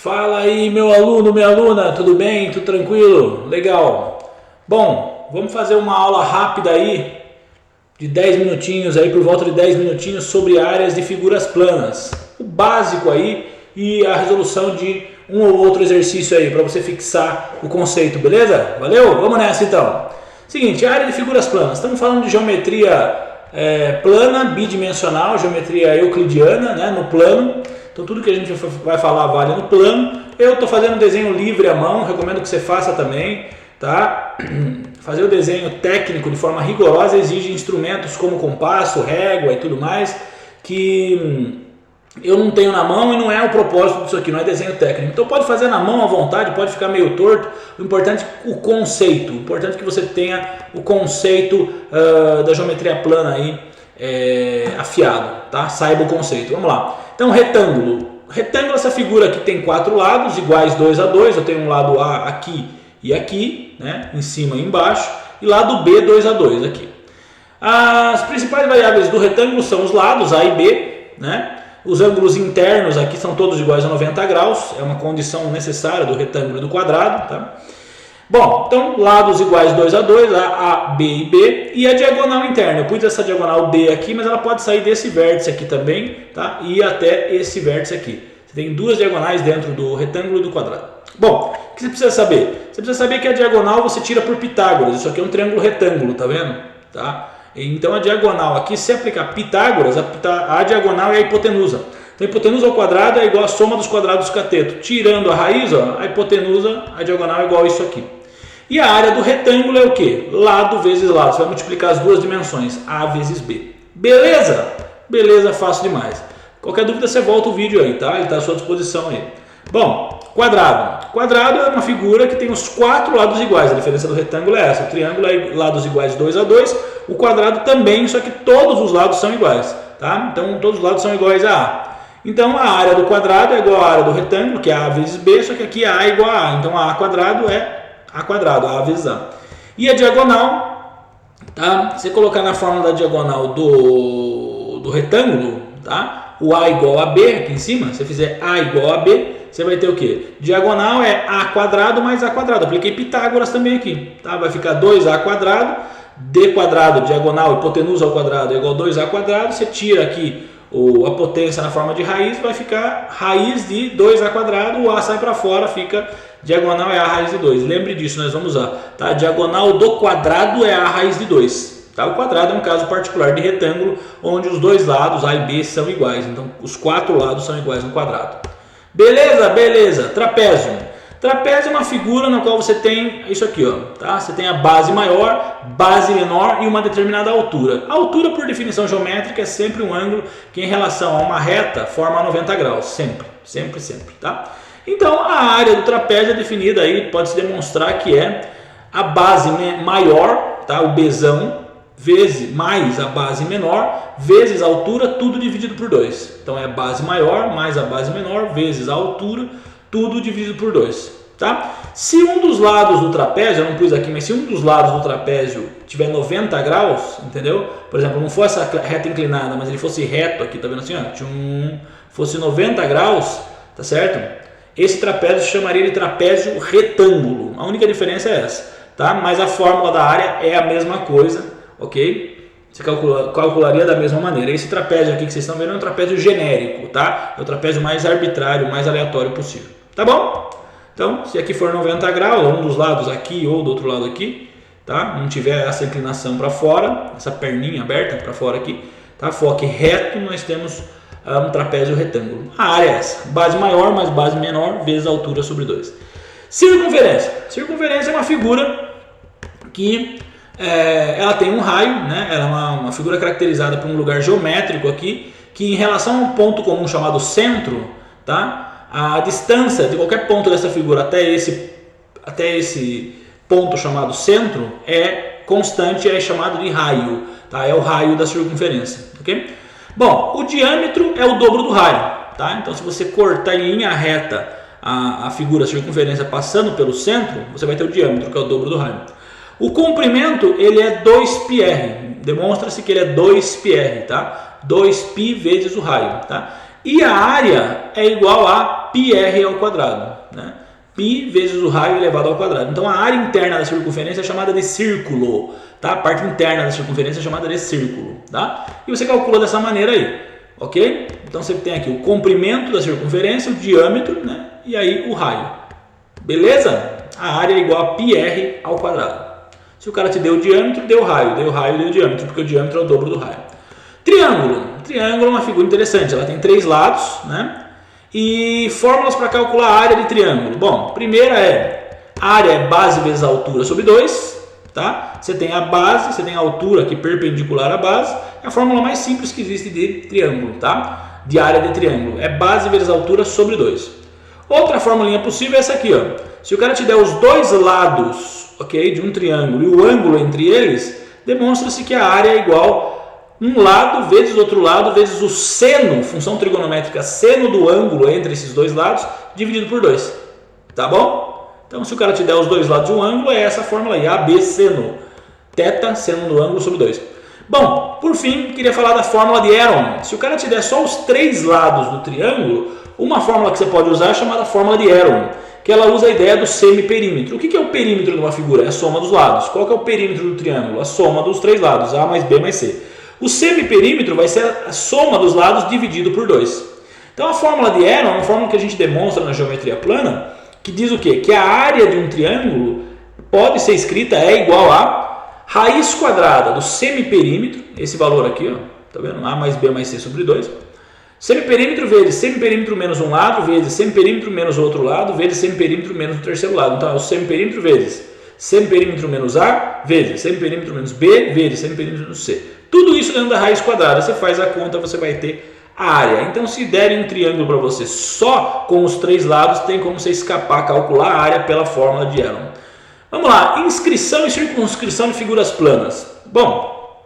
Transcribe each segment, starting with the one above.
Fala aí, meu aluno, minha aluna, tudo bem? Tudo tranquilo? Legal. Bom, vamos fazer uma aula rápida aí, de 10 minutinhos, aí por volta de 10 minutinhos, sobre áreas de figuras planas. O básico aí e a resolução de um ou outro exercício aí, para você fixar o conceito, beleza? Valeu? Vamos nessa então. Seguinte, área de figuras planas. Estamos falando de geometria plana, bidimensional, geometria euclidiana, né, no plano. Então tudo que a gente vai falar vale no plano. Eu estou fazendo um desenho livre à mão, recomendo que você faça também, tá? Fazer o desenho técnico de forma rigorosa exige instrumentos como compasso, régua e tudo mais, que eu não tenho na mão e não é o propósito disso aqui, não é desenho técnico. Então pode fazer na mão à vontade, pode ficar meio torto. O importante é o conceito, o importante é que você tenha o conceito da geometria plana aí afiado, tá? Saiba o conceito. Vamos lá. Então, retângulo. Retângulo é essa figura aqui tem 4 lados iguais 2 a 2. Eu tenho um lado A aqui e aqui, né? Em cima e embaixo. E lado B 2 a 2 aqui. As principais variáveis do retângulo são os lados A e B, né? Os ângulos internos aqui são todos iguais a 90 graus. É uma condição necessária do retângulo e do quadrado, tá? Bom, então lados iguais 2 a 2, A, B e B, e a diagonal interna. Eu pus essa diagonal D aqui, mas ela pode sair desse vértice aqui também, tá? E até esse vértice aqui. Você tem duas diagonais dentro do retângulo e do quadrado. Bom, o que você precisa saber? Você precisa saber que a diagonal você tira por Pitágoras. Isso aqui é um triângulo retângulo, tá vendo? Tá? Então a diagonal aqui, se aplicar Pitágoras, a diagonal é a hipotenusa. Então a hipotenusa ao quadrado é igual a soma dos quadrados do cateto. Tirando a raiz, ó, a hipotenusa, a diagonal é igual a isso aqui. E a área do retângulo é o que? Lado vezes lado. Você vai multiplicar as duas dimensões, A vezes B. Beleza? Beleza, fácil demais. Qualquer dúvida você volta o vídeo aí, tá? Ele está à sua disposição aí. Bom, quadrado. Quadrado é uma figura que tem os 4 lados iguais. A diferença do retângulo é essa. O triângulo é lados iguais 2 a 2. O quadrado também, só que todos os lados são iguais, tá? Então todos os lados são iguais a A. Então a área do quadrado é igual à área do retângulo, que é A vezes B, só que aqui A é igual a A. Então a quadrado é A quadrado, A vezes A. E a diagonal, tá? Se você colocar na fórmula da diagonal do retângulo, tá? O A igual a B aqui em cima, se você fizer A igual a B, você vai ter o quê? Diagonal é A quadrado mais A quadrado. Apliquei Pitágoras também aqui, tá? Vai ficar 2A quadrado, D quadrado, diagonal, hipotenusa ao quadrado é igual a 2A quadrado. Você tira aqui a potência na forma de raiz, vai ficar raiz de 2A quadrado, o A sai para fora, fica diagonal é A raiz de 2. Lembre disso, nós vamos usar, tá? Diagonal do quadrado é A raiz de 2. Tá? O quadrado é um caso particular de retângulo, onde os dois lados, A e B, são iguais. Então, os 4 lados são iguais no quadrado. Beleza? Beleza. Trapézio. Trapézio é uma figura na qual você tem isso aqui, ó, tá? Você tem a base maior, base menor e uma determinada altura. A altura, por definição geométrica, é sempre um ângulo que, em relação a uma reta, forma 90 graus. Sempre, sempre, sempre, tá? Então, a área do trapézio é definida aí, pode-se demonstrar que é a base maior, tá? O Bzão, vezes mais a base menor, vezes a altura, tudo dividido por 2. Então, é a base maior mais a base menor, vezes a altura, tudo dividido por 2, tá? Se um dos lados do trapézio, eu não pus aqui, mas se um dos lados do trapézio tiver 90 graus, entendeu? Por exemplo, não fosse essa reta inclinada, mas ele fosse reto aqui, tá vendo assim, ó? Fosse 90 graus, tá certo? Esse trapézio se chamaria de trapézio retângulo. A única diferença é essa, tá? Mas a fórmula da área é a mesma coisa, ok? Você calcularia da mesma maneira. Esse trapézio aqui que vocês estão vendo é um trapézio genérico, tá? É o trapézio mais arbitrário, mais aleatório possível. Tá bom? Então, se aqui for 90 graus, um dos lados aqui ou do outro lado aqui, tá? Não tiver essa inclinação para fora, essa perninha aberta para fora aqui, tá? Foque reto, nós temos um trapézio retângulo. A área é essa, base maior mais base menor vezes a altura sobre 2. Circunferência. Circunferência é uma figura que ela tem um raio, né? Ela é uma figura caracterizada por um lugar geométrico aqui, que em relação a um ponto comum chamado centro, tá? A distância de qualquer ponto dessa figura até esse ponto chamado centro é constante, é chamado de raio, tá? É o raio da circunferência, ok? Bom, o diâmetro é o dobro do raio, tá? Então, se você cortar em linha reta a figura, a circunferência passando pelo centro, você vai ter o diâmetro, que é o dobro do raio. O comprimento, ele é 2πr, demonstra-se que ele é 2πr, tá? 2π vezes o raio, tá? E a área é igual a πr ao quadrado, né? Π vezes o raio elevado ao quadrado. Então a área interna da circunferência é chamada de círculo, tá? A parte interna da circunferência é chamada de círculo, tá? E você calcula dessa maneira aí, ok? Então você tem aqui o comprimento da circunferência, o diâmetro, né? E aí o raio, beleza? A área é igual a πr ao quadrado. Se o cara te deu o diâmetro, deu o raio, deu o diâmetro, porque o diâmetro é o dobro do raio. Triângulo. Triângulo é uma figura interessante, ela tem 3 lados, né? E fórmulas para calcular a área de triângulo. Bom, primeira é a área é base vezes a altura sobre 2, tá? Você tem a base, você tem a altura aqui perpendicular à base, é a fórmula mais simples que existe de triângulo, tá? De área de triângulo, é base vezes a altura sobre 2. Outra formulinha possível é essa aqui, ó. Se o cara te der os dois lados, ok, de um triângulo e o ângulo entre eles, demonstra-se que a área é igual um lado vezes outro lado vezes o seno, função trigonométrica seno do ângulo entre esses dois lados, dividido por 2. Tá bom? Então, se o cara te der os dois lados de um ângulo, é essa fórmula aí, AB seno. Θ, seno do ângulo sobre 2. Bom, por fim, queria falar da fórmula de Heron. Se o cara te der só os 3 lados do triângulo, uma fórmula que você pode usar é chamada fórmula de Heron, que ela usa a ideia do semiperímetro. O que é o perímetro de uma figura? É a soma dos lados. Qual que é o perímetro do triângulo? A soma dos 3 lados, A mais B mais C. O semiperímetro vai ser a soma dos lados dividido por 2. Então a fórmula de Heron é uma fórmula que a gente demonstra na geometria plana, que diz o quê? Que a área de um triângulo pode ser escrita é igual a raiz quadrada do semiperímetro, esse valor aqui, ó, tá vendo? A mais B mais C sobre 2. Semiperímetro vezes semiperímetro menos um lado, vezes semiperímetro menos outro lado, vezes semiperímetro menos o terceiro lado. Então é o semiperímetro vezes semiperímetro menos A, vezes semiperímetro menos B, vezes semiperímetro menos C. Tudo isso dentro da raiz quadrada. Você faz a conta, você vai ter a área. Então, se derem um triângulo para você só com os 3 lados, tem como você escapar, calcular a área pela fórmula de Heron. Vamos lá, inscrição e circunscrição de figuras planas. Bom,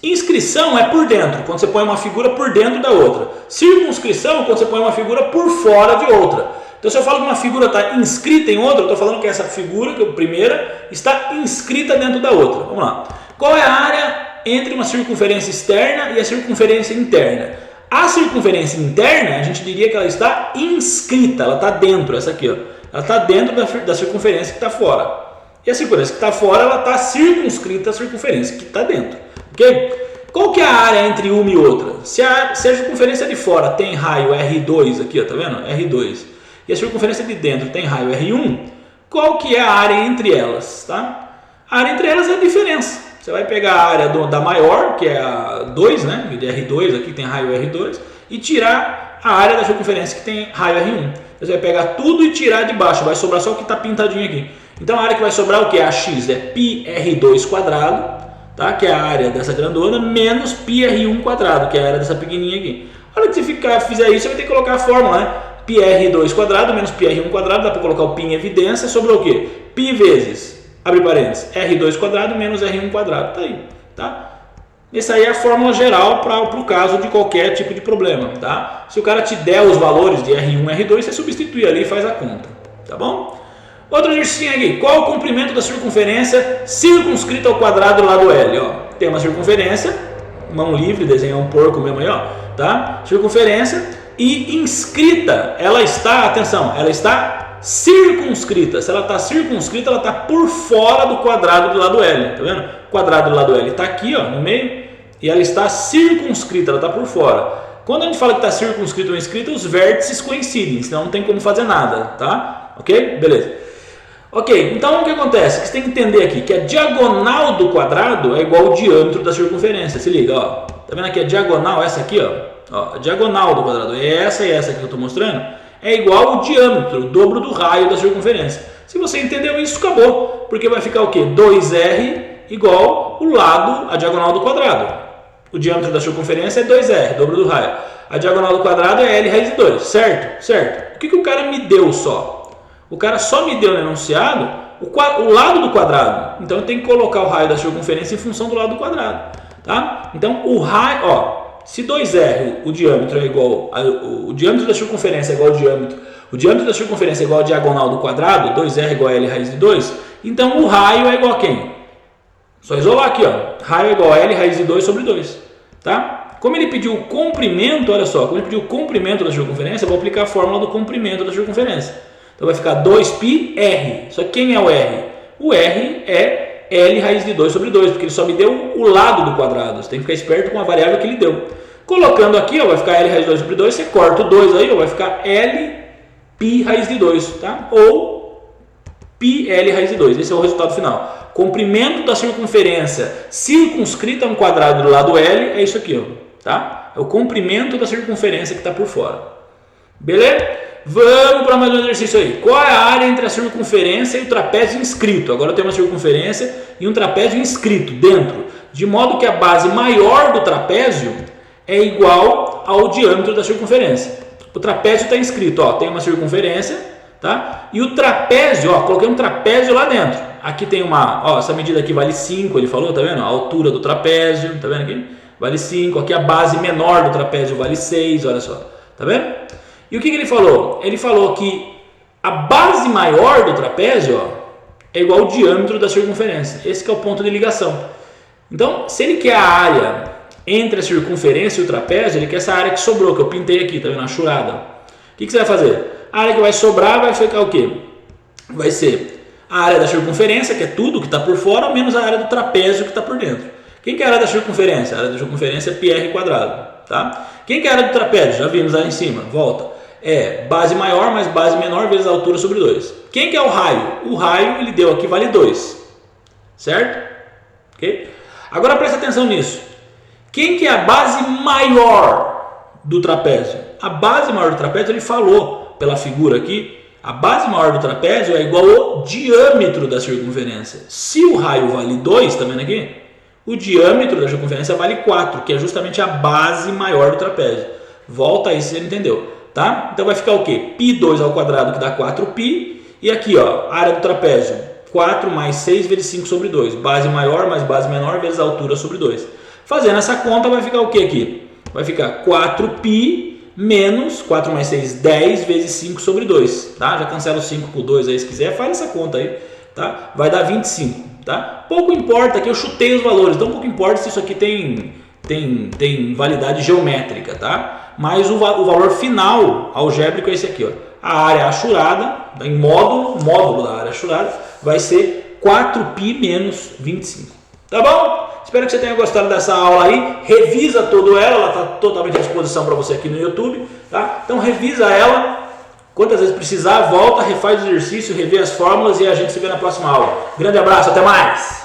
inscrição é por dentro, quando você põe uma figura por dentro da outra. Circunscrição é quando você põe uma figura por fora de outra. Então, se eu falo que uma figura está inscrita em outra, eu estou falando que essa figura, que é a primeira, está inscrita dentro da outra. Vamos lá. Qual é a área entre uma circunferência externa e a circunferência interna? A circunferência interna, a gente diria que ela está inscrita, ela está dentro, essa aqui, ó. Ela está dentro da circunferência que está fora. E a circunferência que está fora, ela está circunscrita à circunferência que está dentro. Ok? Qual que é a área entre uma e outra? Se a circunferência de fora tem raio R2 aqui, ó, tá vendo? R2. E a circunferência de dentro tem raio R1, qual que é a área entre elas? Tá? A área entre elas é a diferença. Você vai pegar a área da maior, que é a 2, né? De R2, aqui tem raio R2, e tirar a área da circunferência que tem raio R1. Você vai pegar tudo e tirar de baixo, vai sobrar só o que está pintadinho aqui. Então a área que vai sobrar o que? A x é πr2 quadrado, tá? Que é a área dessa grandona, menos πr1 quadrado, que é a área dessa pequenininha aqui. A hora que você fizer isso, você vai ter que colocar a fórmula, né? πr2 quadrado menos πr1 quadrado, dá para colocar o π em evidência, sobre o quê? Π vezes, abre parênteses, r2 quadrado menos r1 quadrado, tá aí, tá? Essa aí é a fórmula geral para o caso de qualquer tipo de problema, tá? Se o cara te der os valores de r1 e r2, você substitui ali e faz a conta, tá bom? Outro exercício aqui, qual o comprimento da circunferência circunscrita ao quadrado do lado L, ó? Tem uma circunferência, mão livre, desenhar um porco mesmo aí, ó, tá? Circunferência. E inscrita, ela está, atenção, ela está circunscrita. Se ela está circunscrita, ela está por fora do quadrado do lado L, tá vendo? O quadrado do lado L está aqui, ó, no meio, e ela está circunscrita, ela está por fora. Quando a gente fala que está circunscrita ou inscrita, os vértices coincidem, senão não tem como fazer nada, tá? Ok? Beleza. Ok, então o que acontece? Que você tem que entender aqui que a diagonal do quadrado é igual ao diâmetro da circunferência. Se liga, ó. Tá vendo aqui a diagonal, essa aqui, ó. Ó, a diagonal do quadrado, essa e essa que eu estou mostrando, é igual ao diâmetro, o dobro do raio da circunferência. Se você entendeu isso, acabou, porque vai ficar o quê? 2r igual o lado, a diagonal do quadrado. O diâmetro da circunferência é 2r, dobro do raio. A diagonal do quadrado é L raiz de 2, certo? Certo. O que o cara me deu só? O cara só me deu no enunciado o lado do quadrado. Então eu tenho que colocar o raio da circunferência em função do lado do quadrado. Tá? Então o raio, ó. Se 2r, o diâmetro é igual, o diâmetro da circunferência é igual ao diâmetro, o diâmetro da circunferência é igual à diagonal do quadrado, 2r é igual a L raiz de 2, então o raio é igual a quem? Só isolar aqui, ó, raio é igual a L raiz de 2 sobre 2, tá? Como ele pediu o comprimento, olha só, como ele pediu o comprimento da circunferência, eu vou aplicar a fórmula do comprimento da circunferência. Então vai ficar 2πr. Só que quem é o r? O r é L raiz de 2 sobre 2, porque ele só me deu o lado do quadrado. Você tem que ficar esperto com a variável que ele deu. Colocando aqui, ó, vai ficar L raiz de 2 sobre 2, você corta o 2 aí, ó, vai ficar L π raiz de 2, tá? Ou πl raiz de 2, esse é o resultado final. Comprimento da circunferência circunscrita a um quadrado do lado L é isso aqui, ó, tá? É o comprimento da circunferência que está por fora. Beleza? Vamos para mais um exercício aí. Qual é a área entre a circunferência e o trapézio inscrito? Agora eu tenho uma circunferência e um trapézio inscrito dentro, de modo que a base maior do trapézio é igual ao diâmetro da circunferência. O trapézio está inscrito, ó, tem uma circunferência, tá? E o trapézio, ó, coloquei um trapézio lá dentro. Aqui tem uma, ó, essa medida aqui vale 5, ele falou, tá vendo? A altura do trapézio, tá vendo aqui? Vale 5. Aqui a base menor do trapézio vale 6, olha só, tá vendo? E o que ele falou? Ele falou que a base maior do trapézio, ó, é igual ao diâmetro da circunferência. Esse que é o ponto de ligação. Então, se ele quer a área entre a circunferência e o trapézio, ele quer essa área que sobrou, que eu pintei aqui, tá vendo? A churada. O que você vai fazer? A área que vai sobrar vai ficar o quê? Vai ser a área da circunferência, que é tudo que está por fora, menos a área do trapézio que está por dentro. Quem que é a área da circunferência? A área da circunferência é πr quadrado, tá? Quem que é a área do trapézio? Já vimos lá em cima, volta. É base maior mais base menor vezes a altura sobre 2. Quem que é o raio? O raio, ele deu aqui, vale 2. Certo? Ok? Agora presta atenção nisso. Quem que é a base maior do trapézio? A base maior do trapézio, ele falou pela figura aqui, a base maior do trapézio é igual ao diâmetro da circunferência. Se o raio vale 2, tá vendo aqui? O diâmetro da circunferência vale 4, que é justamente a base maior do trapézio. Volta aí se você entendeu, tá? Então vai ficar o quê? π2 ao quadrado, que dá 4π, e aqui, ó, área do trapézio, 4 mais 6 vezes 5 sobre 2. Base maior mais base menor vezes a altura sobre 2. Fazendo essa conta vai ficar o que aqui? Vai ficar 4π menos 4 mais 6, 10 vezes 5 sobre 2, tá? Já cancela o 5 por 2 aí se quiser, faz essa conta aí, tá? Vai dar 25, tá? Pouco importa, aqui eu chutei os valores, então pouco importa se isso aqui tem validade geométrica, tá? Mas o valor final algébrico é esse aqui, ó. A área achurada, em módulo da área achurada, vai ser 4π menos 25, tá bom? Espero que você tenha gostado dessa aula aí. Revisa toda ela está totalmente à disposição para você aqui no YouTube, tá? Então revisa ela, quantas vezes precisar, volta, refaz o exercício, revê as fórmulas e a gente se vê na próxima aula. Grande abraço, até mais!